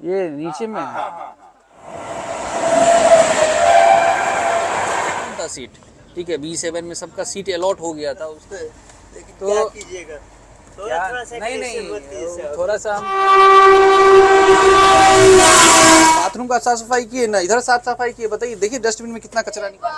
ये नीचे में है। था सीट, ठीक है, B7 में सबका सीट अलॉट हो गया था उससे, लेकिन तो क्या कीजिएगा, नहीं थोड़ा सा बाथरूम का साफ सफाई किए ना, इधर साफ सफाई किए। बताइए, देखिए डस्टबिन में कितना कचरा निकला।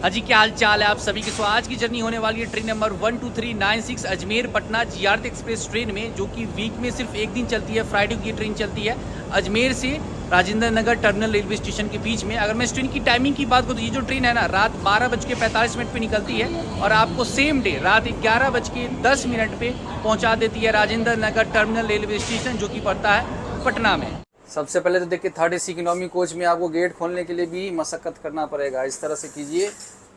हाँ जी, क्या हाल चाल है आप सभी के। सो आज की जर्नी होने वाली है train number 12396 Ajmer Patna GRT express train में, जो कि वीक में सिर्फ एक दिन चलती है, फ्राइडे की ट्रेन चलती है अजमेर से Rajendra Nagar terminal railway station के बीच में। अगर मैं इस ट्रेन की टाइमिंग की बात करूँ तो ये जो ट्रेन है ना, रात 12:45 पे निकलती है और आपको सेम डे रात 11:10 पे पहुँचा देती है Rajendra Nagar terminal railway station, जो कि पड़ता है पटना में। सबसे पहले तो देखिए, थर्ड AC इकोनॉमी कोच में आपको गेट खोलने के लिए भी मशक्कत करना पड़ेगा। इस तरह से कीजिए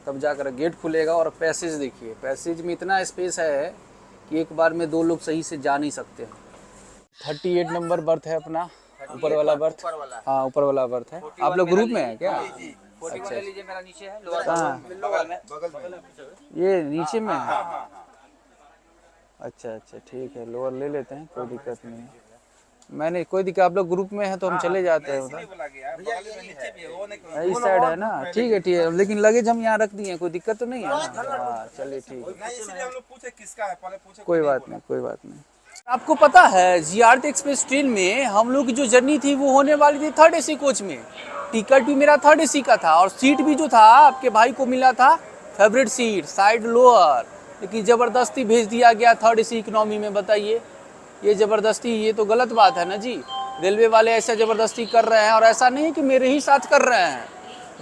तब जाकर गेट खुलेगा। और पैसेज देखिए, पैसेज में इतना स्पेस है कि एक बार में 2 लोग सही से जा नहीं सकते। 38 नंबर बर्थ है अपना, ऊपर वाला बर्थ। हाँ, ऊपर वाला बर्थ है। आप लोग ग्रुप में है क्या? अच्छा, ये नीचे में है। अच्छा, ठीक है, लोअर ले लेते हैं, कोई दिक्कत नहीं है। मैंने कोई दिक्कत, आप लोग ग्रुप में है तो हम चले जाते हैं उधर, इस साइड है ना। ठीक है, लेकिन लगेज हम यहाँ रख दिए, कोई दिक्कत तो नहीं है ना? हाँ, चलिए ठीक है, कोई बात नहीं। आपको पता है, जीआरटी एक्सप्रेस ट्रेन में हम लोग की जो जर्नी थी वो होने वाली थी थर्ड AC कोच में। टिकट भी मेरा थर्ड AC का था और सीट भी जो था आपके भाई को मिला था फेवरेट सीट, साइड लोअर, लेकिन ज़बरदस्ती भेज दिया गया थर्ड AC इकोनॉमी में। बताइए, ये ज़बरदस्ती, ये तो गलत बात है ना जी। रेलवे वाले ऐसा ज़बरदस्ती कर रहे हैं, और ऐसा नहीं है कि मेरे ही साथ कर रहे हैं,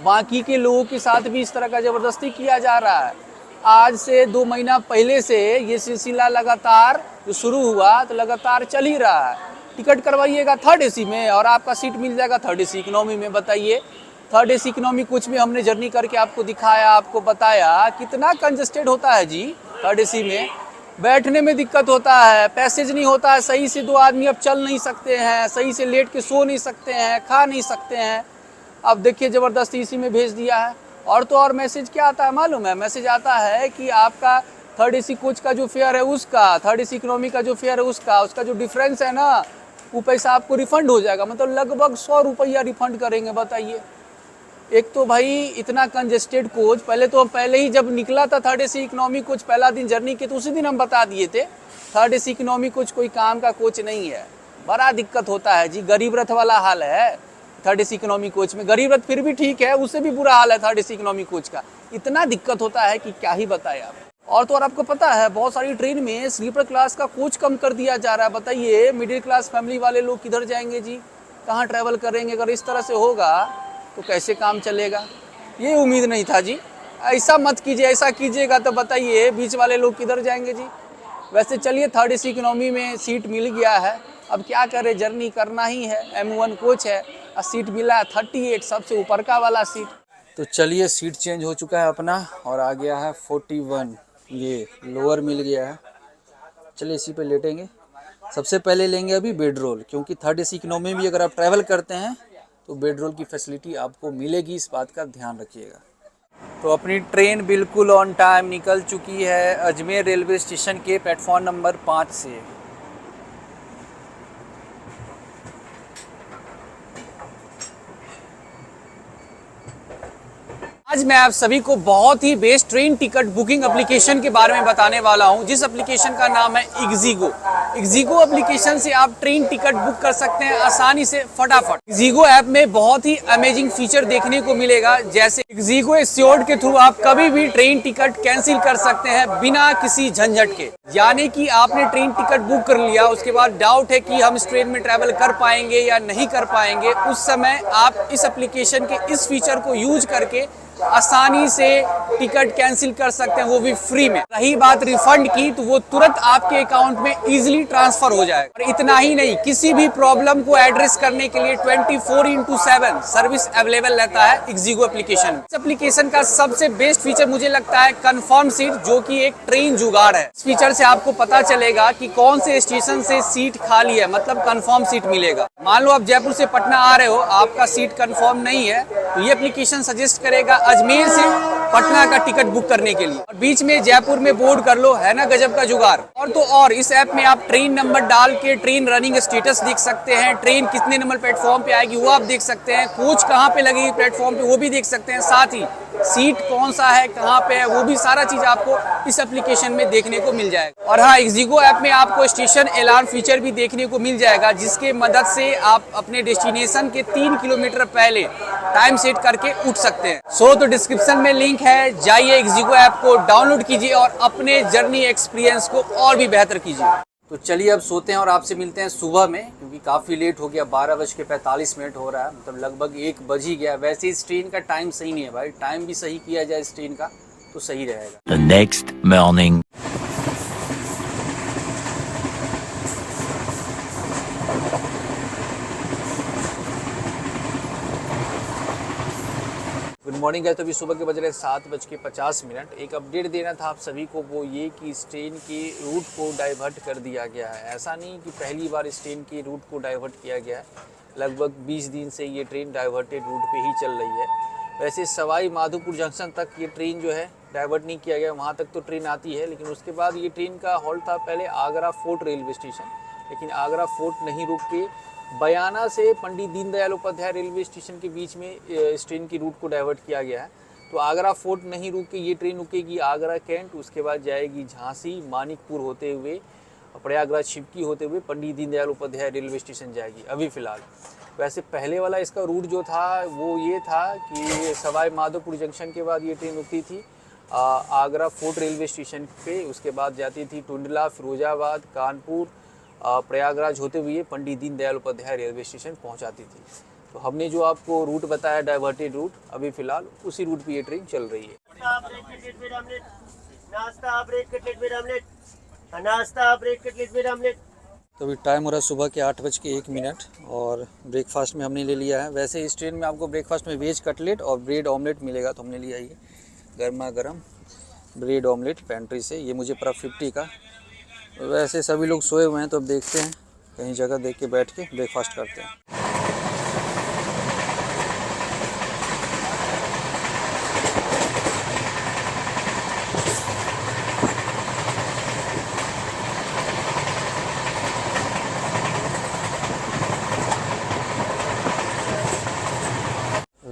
बाकी के लोगों के साथ भी इस तरह का ज़बरदस्ती किया जा रहा है। आज से 2 महीना पहले से ये सिलसिला लगातार जो शुरू हुआ तो लगातार चल ही रहा है। टिकट करवाइएगा थर्ड AC में और आपका सीट मिल जाएगा थर्ड AC इकोनॉमी में। बताइए, थर्ड AC इकोनॉमी कुछ में हमने जर्नी करके आपको दिखाया, आपको बताया कितना कंजस्टेड होता है जी। थर्ड AC में बैठने में दिक्कत होता है, पैसेज नहीं होता है सही से, 2 आदमी अब चल नहीं सकते हैं, सही से लेट के सो नहीं सकते हैं, खा नहीं सकते हैं। अब देखिए, ज़बरदस्ती इसी में भेज दिया है। और तो और मैसेज क्या आता है मालूम है? मैसेज आता है कि आपका थर्ड AC कोच का जो फेयर है उसका, थर्ड AC इकोनॉमी का जो फेयर है उसका जो डिफरेंस है ना, वो पैसा आपको रिफंड हो जाएगा। मतलब लगभग 100 रुपया रिफंड करेंगे। बताइए, एक तो भाई इतना कंजेस्टेड कोच, पहले ही जब निकला था थर्ड AC इकोनॉमी कोच पहला दिन जर्नी के, तो उसी दिन हम बता दिए थे थर्ड AC इकोनॉमी कोच कोई काम का कोच नहीं है। बड़ा दिक्कत होता है जी, गरीब रथ वाला हाल है थर्ड AC इकोनॉमी कोच में। गरीब रथ फिर भी ठीक है, उससे भी बुरा हाल है थर्ड AC इकोनॉमी कोच का। इतना दिक्कत होता है कि क्या ही बताए आप। और तो और आपको पता है, बहुत सारी ट्रेन में स्लीपर क्लास का कोच कम कर दिया जा रहा है। बताइए, मिडिल क्लास फैमिली वाले लोग किधर जाएंगे जी, कहाँ ट्रैवल करेंगे? अगर इस तरह से होगा तो कैसे काम चलेगा? ये उम्मीद नहीं था जी। ऐसा मत कीजिए, ऐसा कीजिएगा तो बताइए बीच वाले लोग किधर जाएंगे जी। वैसे चलिए, थर्ड AC इकोनॉमी में सीट मिल गया है, अब क्या करें, जर्नी करना ही है। M1 कोच है और सीट मिला है 38, सबसे ऊपर का वाला सीट। तो चलिए, सीट चेंज हो चुका है अपना और आ गया है 41, ये लोअर मिल गया है। चलिए इसी पे लेटेंगे। सबसे पहले लेंगे अभी बेड रोल, क्योंकि थर्ड AC इकोनॉमी में अगर आप ट्रैवल करते हैं तो बेड रोल की फैसिलिटी आपको मिलेगी, इस बात का ध्यान रखिएगा। तो अपनी ट्रेन बिल्कुल ऑन टाइम निकल चुकी है अजमेर रेलवे स्टेशन के प्लेटफॉर्म नंबर 5 से। आज मैं आप सभी को बहुत ही best train ticket booking application के बारे में बताने वाला हूं, जिस एप्लीकेशन का नाम है इग्जीगो। इग्जीगो एप्लीकेशन से आप ट्रेन टिकट बुक कर सकते हैं आसानी से, फटाफट। इग्जीगो ऐप में बहुत ही अमेजिंग फीचर देखने को मिलेगा, जैसे इग्जीगो एश्योर्ड के थ्रू आप कभी भी ट्रेन टिकट कैंसिल कर सकते हैं बिना किसी झंझट के। यानी कि आपने ट्रेन टिकट बुक कर लिया, उसके बाद डाउट है कि हम इस ट्रेन में ट्रैवल कर पाएंगे या नहीं कर पाएंगे, उस समय आप इस एप्लीकेशन के इस फीचर को यूज करके आसानी से टिकट कैंसिल कर सकते हैं, वो भी फ्री में। रही बात रिफंड की, तो वो तुरंत आपके अकाउंट में इजीली ट्रांसफर हो जाएगा। और इतना ही नहीं, किसी भी प्रॉब्लम को एड्रेस करने के लिए 24/7 सर्विस अवेलेबल रहता है इग्जीगो एप्लीकेशन। इस एप्लीकेशन का सबसे बेस्ट फीचर मुझे लगता है कंफर्म सीट, जो कि एक ट्रेन जुगाड़ है। इस फीचर से आपको पता चलेगा कि कौन से स्टेशन से सीट खाली है, मतलब कंफर्म सीट मिलेगा। मान लो आप जयपुर से पटना आ रहे हो, आपका सीट कंफर्म नहीं है, तो ये एप्लीकेशन सजेस्ट करेगा अजमेर से पटना का टिकट बुक करने के लिए, और बीच में जयपुर में बोर्ड कर लो, है ना गजब का जुगाड़। और तो और इस ऐप में आप ट्रेन नंबर डाल के ट्रेन रनिंग स्टेटस देख सकते हैं, ट्रेन कितने नंबर प्लेटफॉर्म पे आएगी वो आप देख सकते हैं, कोच कहाँ पे लगेगी प्लेटफॉर्म पे वो भी देख सकते हैं, साथ ही सीट कौन सा है कहाँ पे है वो भी सारा चीज आपको इस एप्लीकेशन में देखने को मिल जाएगा। और हाँ, इक्जिगो ऐप में आपको स्टेशन अलार्म फीचर भी देखने को मिल जाएगा, जिसके मदद से आप अपने डेस्टिनेशन के 3 किलोमीटर पहले टाइम सेट करके उठ सकते हैं। तो डिस्क्रिप्शन में लिंक है, जाइए इक्जिगो ऐप को डाउनलोड कीजिए और अपने जर्नी एक्सपीरियंस को और भी बेहतर कीजिए। तो चलिए अब सोते हैं और आपसे मिलते हैं सुबह में, क्योंकि काफ़ी लेट हो गया, 12:45 हो रहा है, मतलब लगभग 1 बज ही गया। वैसे इस ट्रेन का टाइम सही नहीं है भाई, टाइम भी सही किया जाए इस ट्रेन का तो सही रहेगा। The next morning. Good morning है। तो अभी सुबह के बज रहे 7:50। एक अपडेट देना था आप सभी को, वो ये कि इस ट्रेन के रूट को डाइवर्ट कर दिया गया है। ऐसा नहीं कि पहली बार इस ट्रेन के रूट को डाइवर्ट किया गया है, लगभग 20 दिन से ये ट्रेन डाइवर्टेड रूट पे ही चल रही है। वैसे सवाई माधोपुर जंक्शन तक ये ट्रेन जो है डाइवर्ट नहीं किया गया, वहाँ तक तो ट्रेन आती है, लेकिन उसके बाद ये ट्रेन का हॉल्ट था पहले आगरा फोर्ट रेलवे स्टेशन, लेकिन आगरा फोर्ट नहीं रुक के बयाना से पंडित दीनदयाल उपाध्याय रेलवे स्टेशन के बीच में इस ट्रेन की रूट को डाइवर्ट किया गया है। तो आगरा फोर्ट नहीं रुक के ये ट्रेन रुकेगी आगरा कैंट, उसके बाद जाएगी झांसी, मानिकपुर होते हुए, प्रयागराज छिपकी होते हुए पंडित दीनदयाल उपाध्याय रेलवे स्टेशन जाएगी अभी फ़िलहाल। वैसे पहले वाला इसका रूट जो था वो ये था कि सवाई माधोपुर जंक्शन के बाद ये ट्रेन रुकती थी आगरा फोर्ट रेलवे स्टेशन पे, उसके बाद जाती थी टुंडला, फिरोजाबाद, कानपुर, प्रयागराज होते हुए पंडित दीनदयाल उपाध्याय रेलवे स्टेशन पहुंचाती थी। तो हमने जो आपको रूट बताया डाइवर्टेड रूट, अभी फ़िलहाल उसी रूट पे ये ट्रेन चल रही है। तो अभी टाइम हो रहा है सुबह के 8:01 और ब्रेकफास्ट में हमने ले लिया है। वैसे इस ट्रेन में आपको ब्रेकफास्ट में वेज कटलेट और ब्रेड ऑमलेट मिलेगा, तो हमने लिया ये गर्मा गर्म ब्रेड ऑमलेट पेंट्री से, ये मुझे पड़ा 50 का। वैसे सभी लोग सोए हुए हैं, तो अब देखते हैं कहीं जगह देख के बैठ के ब्रेकफास्ट करते हैं।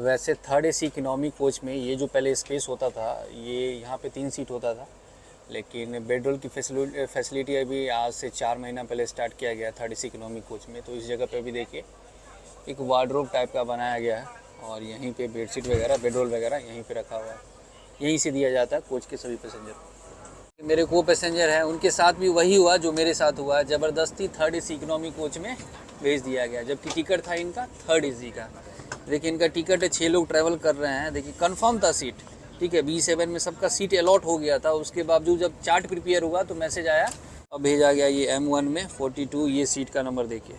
वैसे थर्ड AC इकोनॉमी कोच में ये जो पहले स्पेस होता था, ये यहाँ पे 3 सीट होता था, लेकिन बेडरोल की फैसिलिटी अभी आज से 4 महीना पहले स्टार्ट किया गया थर्ड AC इकोनॉमी कोच में। तो इस जगह पे अभी देखिए एक वार्डरोब टाइप का बनाया गया है, और यहीं पे बेडशीट वगैरह, बेडरोल वगैरह यहीं पे रखा हुआ है, यहीं से दिया जाता है कोच के सभी पैसेंजर को। मेरे को पैसेंजर हैं, उनके साथ भी वही हुआ जो मेरे साथ हुआ है, ज़बरदस्ती थर्ड AC इकोनॉमी कोच में भेज दिया गया, जबकि टिकट था इनका थर्ड AC का। देखिए इनका टिकट है, 6 लोग ट्रैवल कर रहे हैं, देखिए कंफर्म था सीट, ठीक है, B7 में सबका सीट अलॉट हो गया था। उसके बावजूद जब चार्ट प्रिपेयर हुआ तो मैसेज आया, अब भेजा गया ये M1 में 42, ये सीट का नंबर देखिए।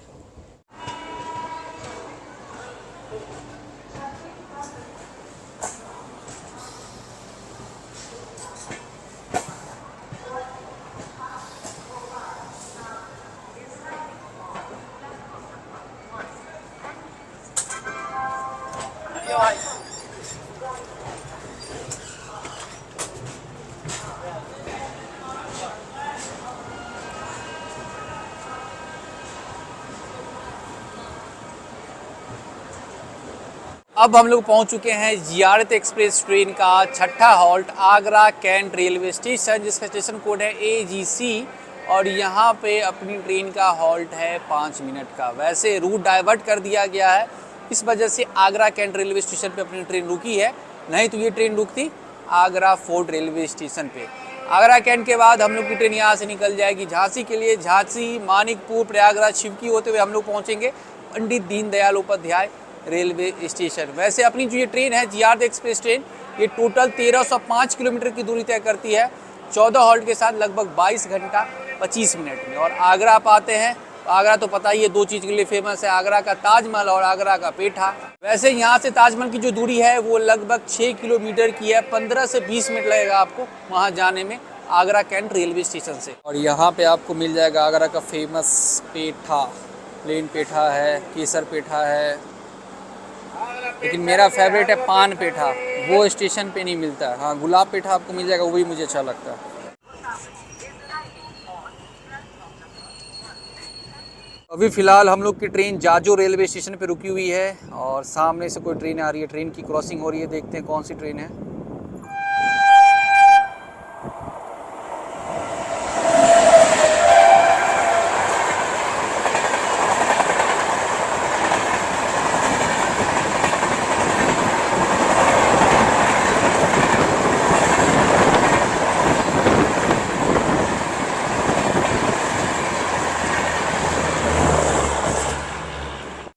अब हम लोग पहुंच चुके हैं जियारत एक्सप्रेस ट्रेन का छठा halt Agra cantt railway station, जिसका स्टेशन कोड है AGC, और यहाँ पे अपनी ट्रेन का हॉल्ट है 5 मिनट का। वैसे रूट डाइवर्ट कर दिया गया है, इस वजह से आगरा कैंट रेलवे स्टेशन पे अपनी ट्रेन रुकी है, नहीं तो ये ट्रेन रुकती आगरा फोर्ट रेलवे स्टेशन पे। आगरा कैंट के बाद हम लोग की ट्रेन यहाँ से निकल जाएगी झांसी के लिए। झांसी, मानिकपुर, प्रयागराज, छिपकी होते हुए हम लोग पहुँचेंगे पंडित दीनदयाल उपाध्याय रेलवे स्टेशन। वैसे अपनी जो ये ट्रेन है जियारत एक्सप्रेस ट्रेन, ये टोटल 1305 किलोमीटर की दूरी तय करती है 14 हॉल्ट के साथ, लगभग 22 घंटा 25 मिनट में। और आगरा आप आते हैं, आगरा तो पता ही है 2 चीज़ के लिए फेमस है, आगरा का ताजमहल और आगरा का पेठा। वैसे यहाँ से ताजमहल की जो दूरी है वो लगभग 6 किलोमीटर की है, 15 से 20 मिनट लगेगा आपको वहाँ जाने में आगरा कैंट रेलवे स्टेशन से। और यहाँ पे आपको मिल जाएगा आगरा का फेमस पेठा, प्लेन पेठा है, केसर पेठा है, लेकिन मेरा फेवरेट है पान पेठा, वो स्टेशन पे नहीं मिलता है। हाँ, गुलाब पेठा आपको मिल जाएगा, वो भी मुझे अच्छा लगता है। अभी फ़िलहाल हम लोग की ट्रेन जाजो रेलवे स्टेशन पे रुकी हुई है और सामने से कोई ट्रेन आ रही है, ट्रेन की क्रॉसिंग हो रही है। देखते हैं कौन सी ट्रेन है।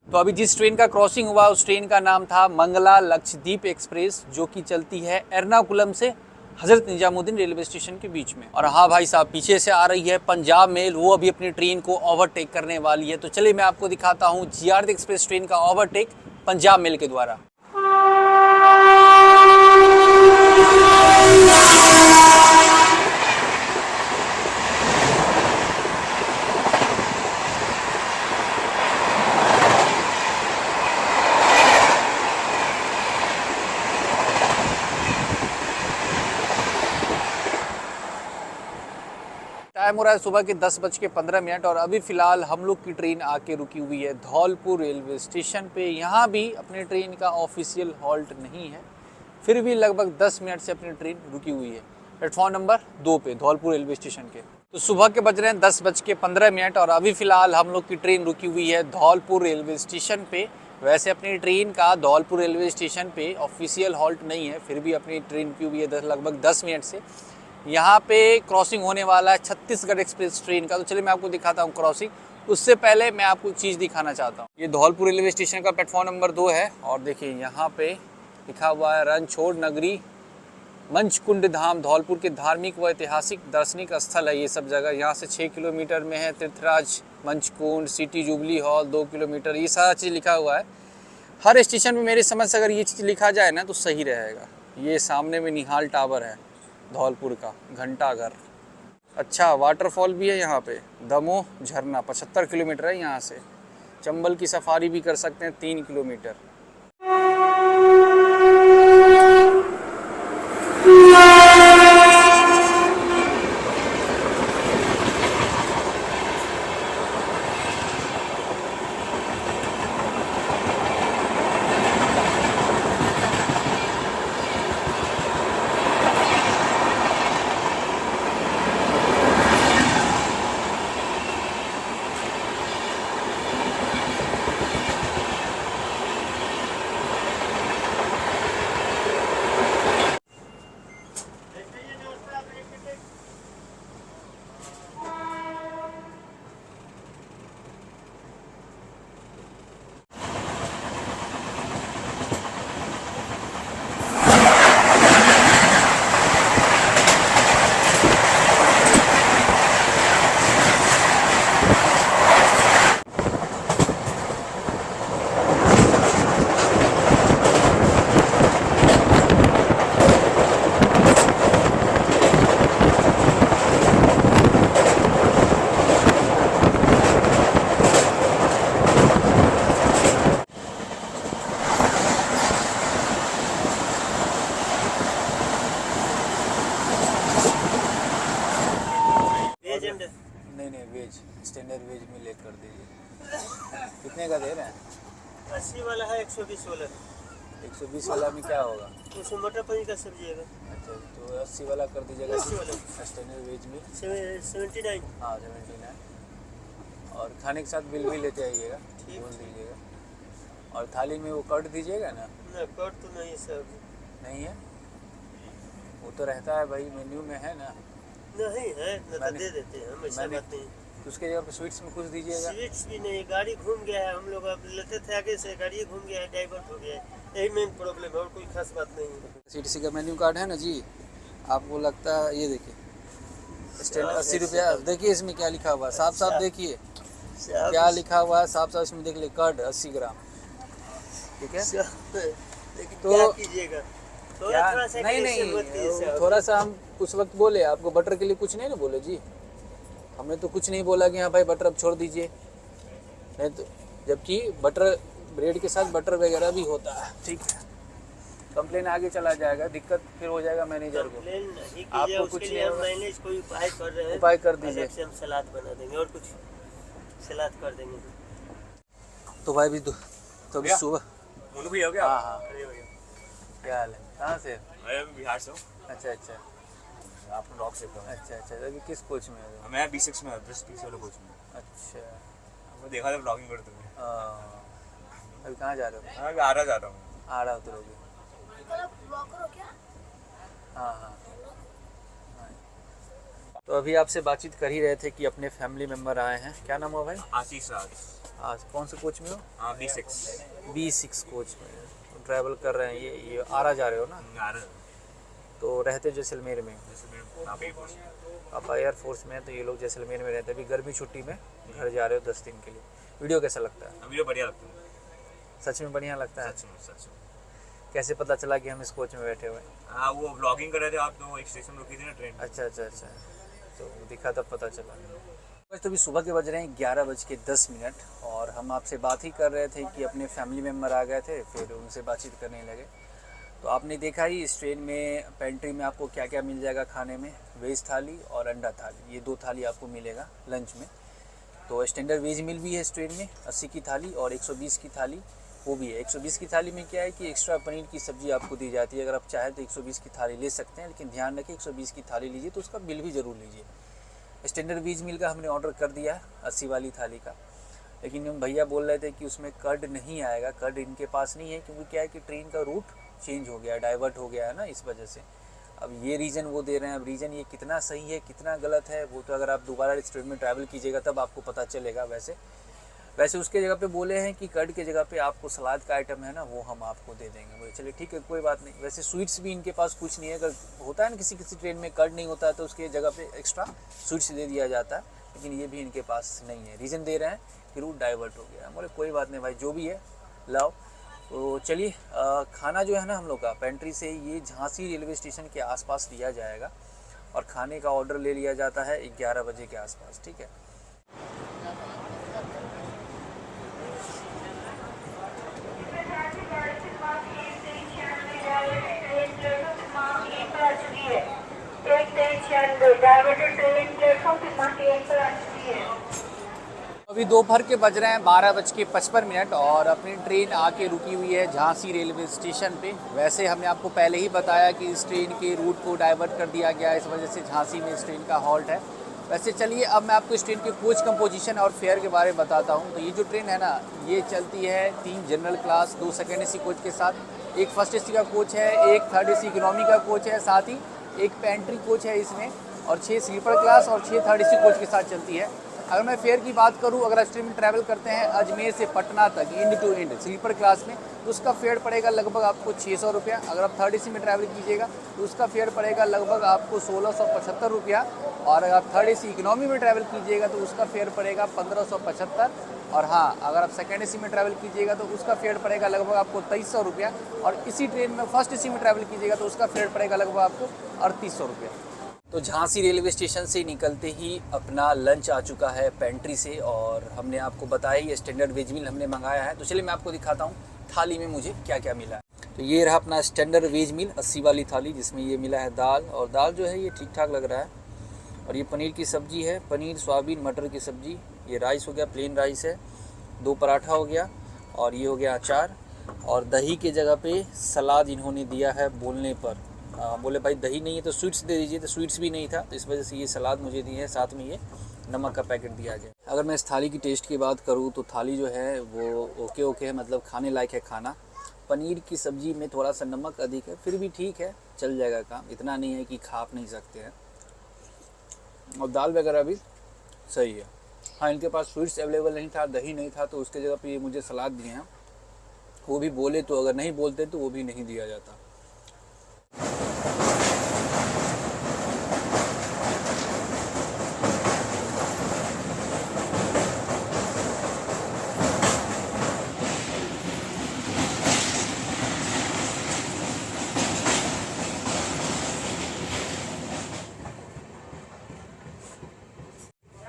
तो अभी जिस ट्रेन का क्रॉसिंग हुआ उस ट्रेन का नाम था मंगला लक्षद्वीप एक्सप्रेस, जो कि चलती है एर्नाकुलम से हजरत निजामुद्दीन रेलवे स्टेशन के बीच में। और हाँ भाई साहब, पीछे से आ रही है पंजाब मेल, वो अभी अपनी ट्रेन को ओवरटेक करने वाली है। तो चलिए मैं आपको दिखाता हूँ जीआरटी एक्सप्रेस ट्रेन का ओवरटेक पंजाब मेल के द्वारा। टाइम हो रहा है सुबह के 10:15 और अभी फ़िलहाल हम लोग की ट्रेन आके रुकी हुई है धौलपुर रेलवे स्टेशन पे। यहाँ भी अपने ट्रेन का ऑफिशियल हॉल्ट नहीं है, फिर भी लगभग 10 मिनट से अपनी ट्रेन रुकी हुई है प्लेटफॉर्म नंबर 2 पे धौलपुर रेलवे स्टेशन के। तो सुबह के बज रहे हैं 10:15 और अभी फ़िलहाल हम लोग की ट्रेन रुकी हुई है धौलपुर रेलवे स्टेशन पे। वैसे अपनी ट्रेन का धौलपुर रेलवे स्टेशन पे ऑफिशियल हॉल्ट नहीं है, फिर भी अपनी ट्रेन रुकी हुई है लगभग 10 मिनट से। यहाँ पे क्रॉसिंग होने वाला है छत्तीसगढ़ एक्सप्रेस ट्रेन का। तो चलिए मैं आपको दिखाता हूँ क्रॉसिंग। उससे पहले मैं आपको एक चीज़ दिखाना चाहता हूँ। ये धौलपुर रेलवे स्टेशन का प्लेटफॉर्म नंबर 2 है और देखिए यहाँ पे लिखा हुआ है रणछोड़ नगरी मंचकुंड धाम। धौलपुर के धार्मिक व ऐतिहासिक दार्शनिक स्थल है ये सब जगह। यहाँ से 6 किलोमीटर में है तीर्थराज मंचकुंड, सिटी जुबली हॉल 2 किलोमीटर, ये सारा चीज़ लिखा हुआ है। हर स्टेशन में मेरी समझ से अगर ये चीज़ लिखा जाए ना तो सही रहेगा। ये सामने में निहाल टावर है धौलपुर का, घंटाघर। अच्छा, वाटरफॉल भी है यहाँ पे, दमोह झरना 75 किलोमीटर है यहाँ से। चंबल की सफारी भी कर सकते हैं 3 किलोमीटर। वेज स्टैंडर्ड वेज में लेट कर दीजिए। कितने का दे रहे हैं? 80 वाला है, 120 वाला। 120 वाला में क्या होगा? उसमें मटर पनीर का सब्जी है। अच्छा, तो 80 वाला कर दीजिएगा। 80 वाला स्टैंडर्ड वेज में 79। हाँ 79। और खाने के साथ बिल भी लेते आइएगा, बोल दीजिएगा। और थाली में वो कट दीजिएगा ना? कट तो नहीं सर, नहीं है, वो तो रहता है भाई, मेन्यू में है ना? नहीं है, न तो दे देते हैं हम, ऐसा बात नहीं। तो उसके जगह पे स्वीट्स में कुछ दीजिएगा। स्वीट्स भी नहीं, गाड़ी घूम गया है, हम लोग अब लेते थे आगे से, गाड़ी घूम गया है, डाइवर्ट हो गया है, यही मेन प्रॉब्लम है और कोई खास बात नहीं है। CTC का मेन्यू कार्ड है ना जी, आपको लगता है, ये देखिए स्टैंड 80 रुपया। देखिए इसमें क्या लिखा हुआ है, साफ साफ देखिए क्या लिखा हुआ है, साफ साफ इसमें देख ले, कर्ड 80 ग्राम, ठीक है। लेकिन तो क्या कीजिएगा, थोड़ा सा नहीं, थोड़ा सा हम उस वक्त बोले आपको बटर के लिए कुछ नहीं ना बोले जी, हमने तो कुछ नहीं बोला कि हाँ भाई बटर अब छोड़ दीजिए, नहीं तो, जबकि बटर ब्रेड के साथ बटर वगैरह भी होता है, ठीक है। कंप्लेन आगे चला जाएगा, दिक्कत फिर हो जाएगा मैनेजर को। कंप्लेन नहीं आपको कीजिए, कुछ उसके नहीं लिए हम होगा। मैनेज कोई उपाय कर रहे हैं। उपाय कर दीजिए। अलग से हम सलाद बना देंगे और कुछ सलाद कर देंगे। तो भाई भी तो अभी सुबह मोनू भैया हो गया? हाँ हाँ, अरे भैया, क्या हाल है, कहाँ से? मैं बिहार से हूँ। अच्छा अच्छा आप लॉक से हूँ। अच्छा अच्छा, तो अभी किस कोच में हो? मैं B6 में हूँ, 10 वाले कोच में। अच्छा मैं देखा था ब्लॉगिंग करते हुए। अभी कहाँ जा रहे हो? मैं अभी आरा जा रहा हूँ। आ रहा उतरोगे? हाँ हाँ। तो अभी आपसे बातचीत कर ही रहे थे कि अपने फैमिली मेम्बर आए हैं। क्या नाम हुआ भाई? आशीष राज। आज कौन से कोच में हो? B6 B6 कोच में तो ट्रैवल कर रहे हैं। ये आरा जा रहे हो ना? आरा। तो रहते जैसलमेर में? जैसे मैं आप एयरफोर्स में। आप एयरफोर्स में हैं, तो ये लोग जैसलमेर में रहते हैं। अभी गर्मी छुट्टी में घर जा रहे हो 10 दिन के लिए। वीडियो कैसा लगता है? वीडियो बढ़िया लगता है। सच में बढ़िया लगता है? सच में। कैसे पता चला कि हम इस कोच में बैठे हुए हैं? हाँ, वो ब्लॉगिंग कर रहे थे आप, तो एक स्टेशन रुकी थी ना ट्रेन। अच्छा अच्छा अच्छा, तो दिखा तब पता चला। बस तो अभी सुबह के बज रहे हैं 11:10 और हम आपसे बात ही कर रहे थे कि अपने फैमिली मेम्बर आ गए थे, फिर उनसे बातचीत करने लगे। तो आपने देखा ही इस ट्रेन में पेंट्री में आपको क्या क्या मिल जाएगा खाने में। वेज थाली और अंडा थाली, ये 2 थाली आपको मिलेगा लंच में। तो स्टैंडर्ड वेज मील भी है इस ट्रेन में 80 की थाली, और 120 की थाली वो भी है। 120 की थाली में क्या है कि एक्स्ट्रा पनीर की सब्ज़ी आपको दी जाती है। अगर आप चाहें तो 120 की थाली ले सकते हैं, लेकिन ध्यान रखें 120 की थाली लीजिए तो उसका बिल भी ज़रूर लीजिए। स्टैंडर्ड वेज मील का हमने ऑर्डर कर दिया है 80 वाली थाली का, लेकिन हम भैया बोल रहे थे कि उसमें कर्ड नहीं आएगा। कर्ड इनके पास नहीं है, क्योंकि क्या है कि ट्रेन का रूट चेंज हो गया, डाइवर्ट हो गया है ना, इस वजह से। अब ये रीज़न वो दे रहे हैं। अब रीज़न ये कितना सही है कितना गलत है वो तो अगर आप दोबारा इस ट्रेन में ट्रैवल कीजिएगा तब आपको पता चलेगा। वैसे उसके जगह पे बोले हैं कि कर्ड के जगह पे आपको सलाद का आइटम है ना, वो हम आपको दे देंगे। बोले चलिए ठीक है, कोई बात नहीं। वैसे स्वीट्स भी इनके पास कुछ नहीं है। अगर होता है ना किसी ट्रेन में कर्ड नहीं होता है तो उसके जगह पे एक्स्ट्रा स्वीट्स दे दिया जाता है, लेकिन ये भी इनके पास नहीं है। रीज़न दे रहे हैं कि रूट डाइवर्ट हो गया। बोले कोई बात नहीं भाई, जो भी है लाओ। तो चलिए, खाना जो है ना हम लोग का पेंट्री से ये झांसी रेलवे स्टेशन के आसपास लिया जाएगा, और खाने का ऑर्डर ले लिया जाता है 11 बजे के आसपास। ठीक है, अभी दोपहर के बज रहे हैं 12:55 और अपनी ट्रेन आके रुकी हुई है झांसी रेलवे स्टेशन पे। वैसे हमने आपको पहले ही बताया कि इस ट्रेन के रूट को डाइवर्ट कर दिया गया, इस वजह से झांसी में इस ट्रेन का हॉल्ट है। वैसे चलिए अब मैं आपको इस ट्रेन के कोच कंपोजिशन और फेयर के बारे में बताता हूँ। तो ये जो ट्रेन है ना, ये चलती है 3 general class, 2 second AC coach के साथ, एक फर्स्ट AC का कोच है, एक थर्ड AC इकोनॉमी का कोच है, साथ ही एक पेंट्री कोच है इसमें, और 6 स्लीपर क्लास और 6 थर्ड AC कोच के साथ चलती है। अगर मैं फेयर की बात करूं, अगर इस ट्रेन में ट्रैवल करते हैं अजमेर से पटना तक end to end sleeper class में, तो उसका फेयर पड़ेगा लगभग आपको 600 रुपया। अगर आप थर्ड AC में ट्रैवल कीजिएगा तो उसका फेयर पड़ेगा लगभग आपको 1675 रुपया, और अगर आप थर्ड AC इकोनॉमी में ट्रैवल कीजिएगा तो उसका फेयर पड़ेगा 1575। और हाँ, अगर आप सेकेंड AC में ट्रैवल कीजिएगा तो उसका फेयर पड़ेगा लगभग आपको 2300 रुपया, और इसी ट्रेन में फर्स्ट AC में ट्रैवल कीजिएगा तो उसका फेयर पड़ेगा लगभग आपको 3800 रुपया। तो झांसी रेलवे स्टेशन से निकलते ही अपना लंच आ चुका है पेंट्री से, और हमने आपको बताया ये स्टैंडर्ड वेज मील हमने मंगाया है। तो चलिए मैं आपको दिखाता हूँ थाली में मुझे क्या क्या मिला है। तो ये रहा अपना स्टैंडर्ड वेज मील 80 वाली थाली, जिसमें ये मिला है दाल, और दाल जो है ये ठीक ठाक लग रहा है, और ये पनीर की सब्ज़ी है, पनीर सोयाबीन मटर की सब्ज़ी। ये राइस हो गया, प्लेन राइस है, 2 पराठा हो गया, और ये हो गया अचार, और दही के जगह पे सलाद इन्होंने दिया है बोलने पर। बोले भाई दही नहीं है तो स्वीट्स दे दीजिए, तो स्वीट्स भी नहीं था, तो इस वजह से ये सलाद मुझे दी है, साथ में ये नमक का पैकेट दिया गया। अगर मैं इस थाली की टेस्ट की बात करूँ तो थाली जो है वो ओके है, मतलब खाने लायक है खाना। पनीर की सब्ज़ी में थोड़ा सा नमक अधिक है, फिर भी ठीक है, चल जाएगा काम, इतना नहीं है कि खा आप नहीं सकते हैं। और दाल वगैरह भी सही है। हाँ, इनके पास स्वीट्स अवेलेबल नहीं था, दही नहीं था, तो उसके जगह पे ये मुझे सलाद दिए हैं। वो भी बोले तो, अगर नहीं बोलते तो वो भी नहीं दिया जाता।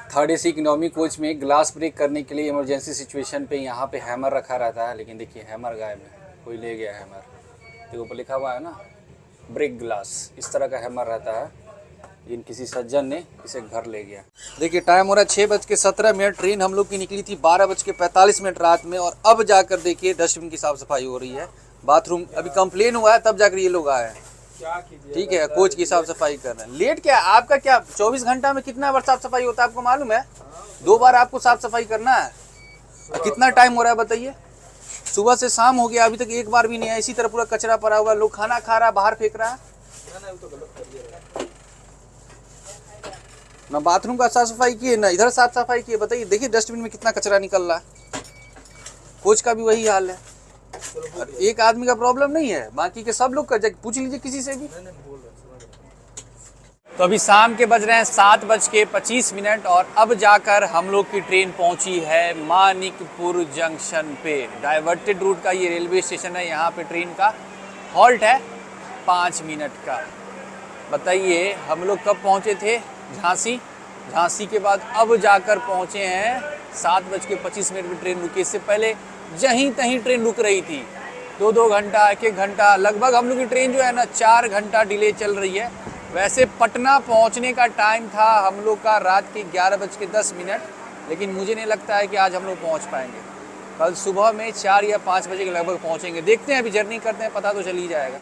थर्ड AC इकोनॉमी कोच में ग्लास ब्रेक करने के लिए इमरजेंसी सिचुएशन पे यहाँ पे हैमर रखा रहता है, लेकिन देखिए हैमर गायब है, कोई ले गया हैमर। तो ऊपर लिखा हुआ है ना ब्रेक ग्लास, इस तरह का हैमर रहता है। इन किसी सज्जन ने इसे घर ले गया। देखिए टाइम हो रहा है 6:17। ट्रेन हम लोग की निकली थी 12:45 रात में, और अब जाकर देखिए डस्टबिन की साफ सफाई हो रही है। बाथरूम अभी कंप्लेन हुआ है तब जाकर ये लोग आए हैं। ठीक है, कोच की साफ सफाई कर रहे हैं। लेट क्या आपका, क्या 24 घंटा में कितना बार साफ सफाई होता है आपको मालूम है? 2 बार आपको साफ सफाई करना है। कितना टाइम हो रहा है बताइए? सुबह से शाम हो गया, अभी तक एक बार भी नहीं है। इसी तरह पूरा कचरा पड़ा हुआ है, लोग खाना खा रहा है बाहर फेंक रहा है। ना बाथरूम का साफ सफाई किए ना इधर साफ सफाई किए। बताइए देखिए डस्टबिन में कितना कचरा निकल रहा है। कोच का भी वही हाल है। और एक आदमी का प्रॉब्लम नहीं है, बाकी के सब लोग का, पूछ लीजिए किसी से भी। तो अभी शाम के बज रहे हैं 7:25 और अब जाकर हम लोग की ट्रेन पहुंची है मानिकपुर जंक्शन पे। डाइवर्टेड रूट का ये रेलवे स्टेशन है। यहाँ पे ट्रेन का हॉल्ट है 5 मिनट का। बताइए हम लोग कब पहुंचे थे? झांसी के बाद अब जाकर पहुंचे हैं 7:25 में ट्रेन रुकी। इससे पहले जहीं तहीं ट्रेन रुक रही थी, 2-2 घंटा 1-1 घंटा, लगभग हम लोग की ट्रेन जो है ना 4 घंटा डिले चल रही है। वैसे पटना पहुंचने का टाइम था हम लोग का रात के 11:10, लेकिन मुझे नहीं लगता है कि आज हम लोग पहुंच पाएंगे। कल सुबह में 4 या 5 बजे के लगभग पहुंचेंगे। देखते हैं, अभी जर्नी करते हैं, पता तो चल ही जाएगा।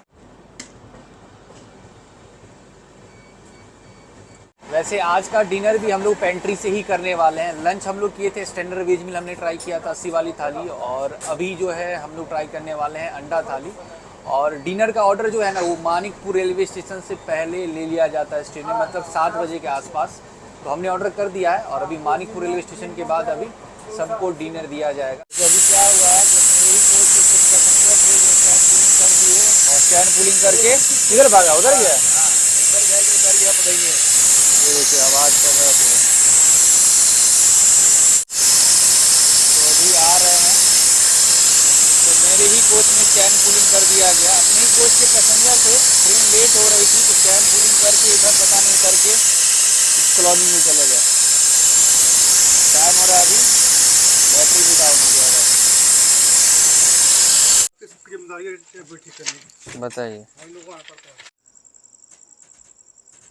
वैसे आज का डिनर भी हम लोग पेंट्री से ही करने वाले हैं। लंच हम लोग किए थे स्टैंडर्ड वेज मील, हमने ट्राई किया था 80 वाली थाली, और अभी जो है हम लोग ट्राई करने वाले हैं अंडा थाली। और डिनर का ऑर्डर जो है ना वो मानिकपुर रेलवे स्टेशन से पहले ले लिया जाता है स्टेशन में, मतलब 7 बजे के आसपास। तो हमने ऑर्डर कर दिया है और अभी मानिकपुर रेलवे स्टेशन के बाद अभी सबको डिनर दिया जाएगा। तो अभी क्या हुआ है, जब मेरी कोच के कुछ पैसेंजर थे वो चैन पुलिंग कर दिए, और चैन पुलिंग करके किधर भागा? उधर गया, उधर गया पता ही नहीं। ये देखिए आवाज़ कर रहा है। तो अभी आ रहे हैं, तो मेरे ही कोच में चैन पुलिंग कर दिया गया। अपने ही कोच के पैसेंजर थे, ट्रेन लेट हो रही थी तो चैन पुलिंग करके इधर पता नहीं करके इस कॉलोनी में चले गए। टाइम हो रहा है, अभी बैटरी भी डाउन हो गया है। बताइए।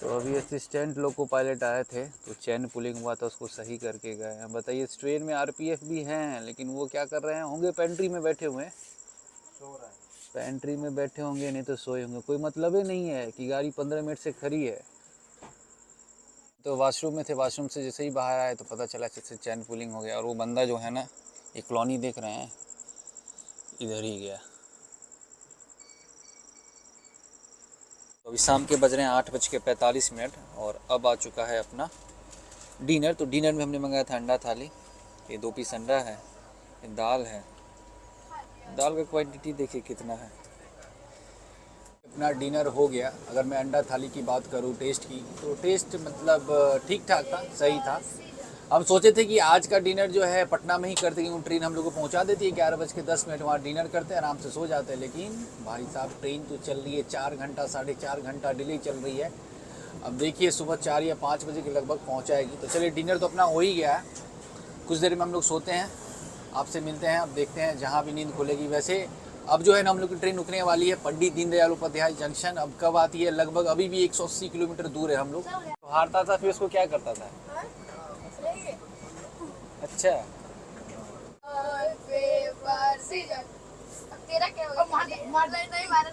तो अभी असिस्टेंट लोको पायलट आए थे तो चैन पुलिंग हुआ था, उसको सही करके गए हैं। बताइए इस ट्रेन में आरपीएफ भी हैं, लेकिन वो क्या कर रहे हैं? होंगे पेंट्री में बैठे हुए हैं, पेंट्री में बैठे होंगे, नहीं तो सोए होंगे। कोई मतलब ही नहीं है कि गाड़ी 15 मिनट से खड़ी है। तो वाशरूम में थे, वाशरूम से जैसे ही बाहर आए तो पता चला जैसे चैन पुलिंग हो गया। और वो बंदा जो है ना, ये कॉलोनी देख रहे हैं, इधर ही गया। तो अभी शाम के बज रहे हैं 8:45 और अब आ चुका है अपना डिनर। तो डिनर में हमने मंगाया था अंडा थाली। ये 2 पीस अंडा है, ये दाल है। दाल का क्वांटिटी देखिए कितना है। अपना डिनर हो गया। अगर मैं अंडा थाली की बात करूँ टेस्ट की, तो टेस्ट मतलब ठीक ठाक था, सही था। हम सोचे थे कि आज का डिनर जो है पटना में ही करते, क्योंकि ट्रेन हम लोग को पहुंचा देती है 11:10, वहाँ डिनर करते हैं, आराम से सो जाते हैं। लेकिन भाई साहब ट्रेन तो चल रही है 4 घंटा 4.5 घंटा डिले चल रही है। अब देखिए सुबह 4 या 5 बजे के लगभग पहुंचाएगी। तो चलिए डिनर तो अपना हो ही गया है, कुछ देर में हम लोग सोते हैं, आपसे मिलते हैं। अब देखते हैं जहाँ भी नींद खुलेगी। वैसे अब जो है ना हम लोग की ट्रेन रुकने वाली है पंडित दीनदयाल उपाध्याय जंक्शन। अब कब आती है? लगभग अभी भी 180 किलोमीटर दूर है हम लोग। तो हारता था फिर उसको क्या करता था? अच्छा तेरा क्या हो गया? मार नहीं मारा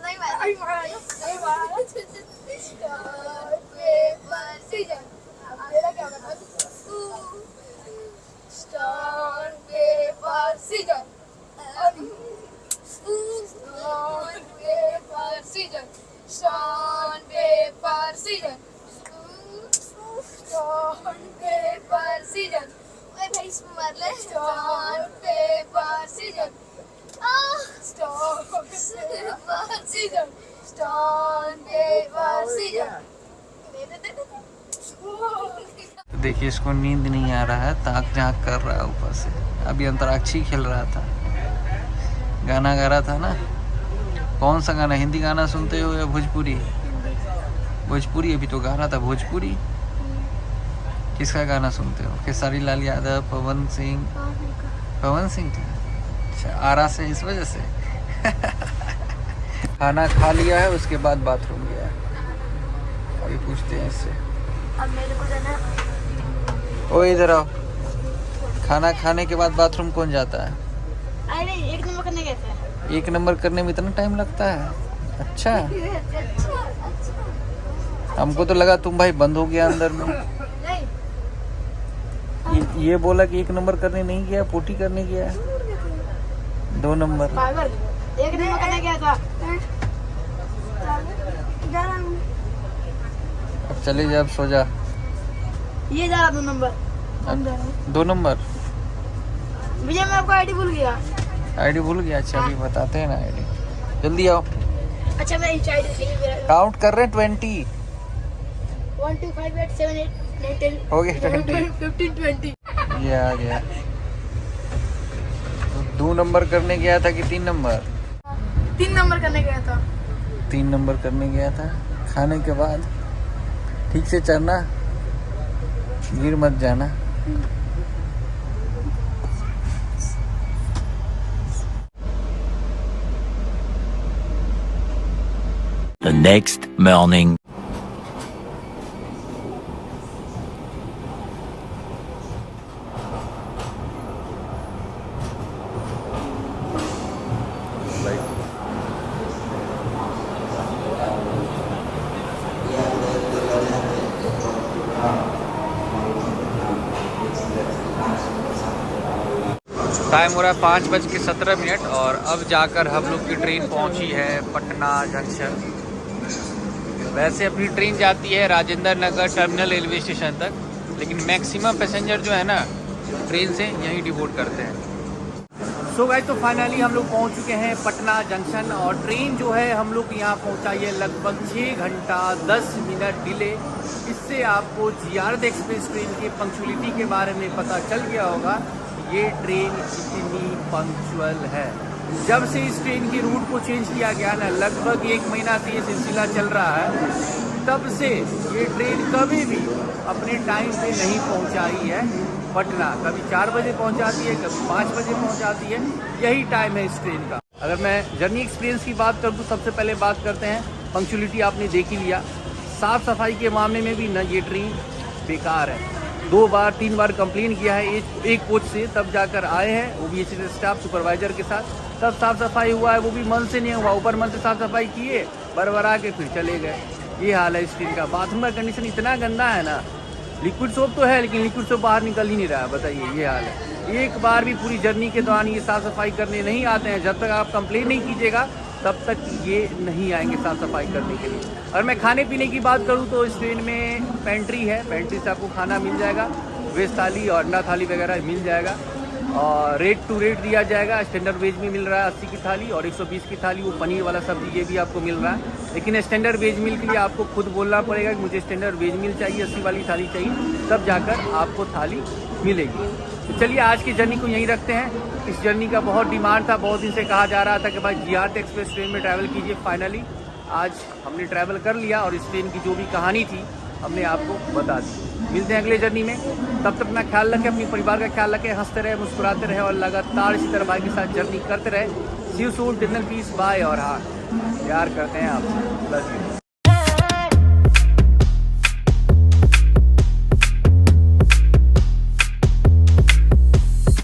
तेरा क्या होगा? Stone paper scissor, stone paper scissor, stone paper scissor, stone paper scissor. ओए भाई इसमें मार ले। Stone paper scissor, stone paper scissor, stone paper scissor. देखिए इसको नींद नहीं आ रहा है, ताक झाँक कर रहा है ऊपर से। अभी अंतराक्षी खेल रहा था, गाना गा रहा था ना। कौन सा गाना? हिंदी गाना सुनते हो या भोजपुरी? भोजपुरी। अभी तो गा रहा था भोजपुरी। किसका गाना सुनते हो? खेसारी लाल यादव, पवन सिंह? पवन सिंह था। अच्छा, आरा से इस वजह से। खाना खा लिया है, उसके बाद बाथरूम गया है। अभी पूछते हैं इससे। अब मेरे को जाना। ओ इधर आओ। खाना खाने के बाद बाथरूम कौन जाता है? अरे 1 नंबर करने गए थे। 1 नंबर करने में इतना टाइम लगता है? अच्छा, हमको तो लगा तुम भाई बंद हो गया अंदर में। नहीं, ये बोला कि 1 नंबर करने नहीं गया, पोटी करने गया है। 2 नंबर। पागल। 1 नंबर करने गया था। अब चले जा, अब सो जा। ये जा रहा 2 नंबर। 2 नंबर भैया मैं आपको आईडी भूल गया। आईडी भूल गया? अच्छा अभी बताते हैं ना आईडी। जल्दी आओ। अच्छा मैं इस आईडी से काउंट कर रहे हैं 20। 1 2 5 8 7 8 9 10 हो गए 20। 15 20। ये आ गया। 2 नंबर करने गया था कि 3 नंबर? 3 नंबर करने गया था। 3 नंबर करने गया था। खाने के बाद ठीक से चलना, गिर मत जाना। The next morning. टाइम हो रहा है 5:17 और अब जाकर हम लोग की ट्रेन पहुंची है पटना जंक्शन। वैसे अपनी ट्रेन जाती है Rajendra Nagar terminal railway station तक, लेकिन मैक्सिमम पैसेंजर जो है ना ट्रेन से यहीं डिवोट करते हैं। सो गाइस, तो फाइनली हम लोग पहुंच चुके हैं पटना जंक्शन और ट्रेन जो है हम लोग यहाँ पहुँचाई है लगभग 6 घंटा 10 मिनट डिले। इससे आपको जियारत एक्सप्रेस ट्रेन की पंक्चुअलिटी के बारे में पता चल गया होगा। ये ट्रेन कितनी पंक्चुअल है। जब से इस ट्रेन की रूट को चेंज किया गया ना, लगभग 1 महीना से ये सिलसिला चल रहा है, तब से ये ट्रेन कभी भी अपने टाइम पे नहीं पहुंचाई है पटना। कभी 4 बजे पहुंचाती है, कभी 5 बजे पहुंचाती है। यही टाइम है इस ट्रेन का। अगर मैं जर्नी एक्सपीरियंस की बात करूँ तो सबसे पहले बात करते हैं पंक्चुअलिटी। आपने देख ही लिया। साफ़ सफाई के मामले में भी न ये ट्रेन बेकार है। 2 बार 3 बार कंप्लेन किया है एक कोच से, तब जाकर आए हैं वो भी अच्छे स्टाफ सुपरवाइजर के साथ, तब साफ़ सफाई हुआ है। वो भी मन से नहीं हुआ, ऊपर मन से साफ़ सफाई किए, बरबरा के फिर चले गए। ये हाल है इस ट्रेन का। बाथरूम का कंडीशन इतना गंदा है ना, लिक्विड सोप तो है लेकिन लिक्विड सोप बाहर निकल ही नहीं रहा है। बताइए, ये हाल है। एक बार भी पूरी जर्नी के दौरान ये साफ़ सफाई करने नहीं आते हैं। जब तक आप कंप्लेन नहीं कीजिएगा तब तक ये नहीं आएंगे साफ़ सफाई करने के लिए। और मैं खाने पीने की बात करूँ तो इस ट्रेन में पेंट्री है। पेंट्री से आपको खाना मिल जाएगा, वेज थाली और अंडा थाली वगैरह मिल जाएगा। और रेट टू रेट दिया जाएगा। स्टैंडर्ड वेज में मिल रहा है 80 की थाली और 120 की थाली, वो पनीर वाला सब्जी ये भी आपको मिल रहा है। लेकिन स्टैंडर्ड वेज मील के लिए आपको खुद बोलना पड़ेगा कि मुझे स्टैंडर्ड वेज मील चाहिए, 80 वाली थाली चाहिए, तब जाकर आपको थाली मिलेगी। तो चलिए आज की जर्नी को यहीं रखते हैं। इस जर्नी का बहुत डिमांड था, बहुत दिन से कहा जा रहा था कि भाई जियारत एक्सप्रेस ट्रेन में ट्रैवल कीजिए। फाइनली आज हमने ट्रैवल कर लिया और इस ट्रेन की जो भी कहानी थी हमने आपको बता दी। मिलते हैं अगले जर्नी में। तब तक अपना ख्याल रखें, अपने परिवार का ख्याल रखें, हंसते रहे, मुस्कुराते रहे और लगातार इसी तरह भाई के साथ जर्नी करते रहे। See you soon, till then peace, bye. और हाँ, प्यार करते हैं आपसे। Love you.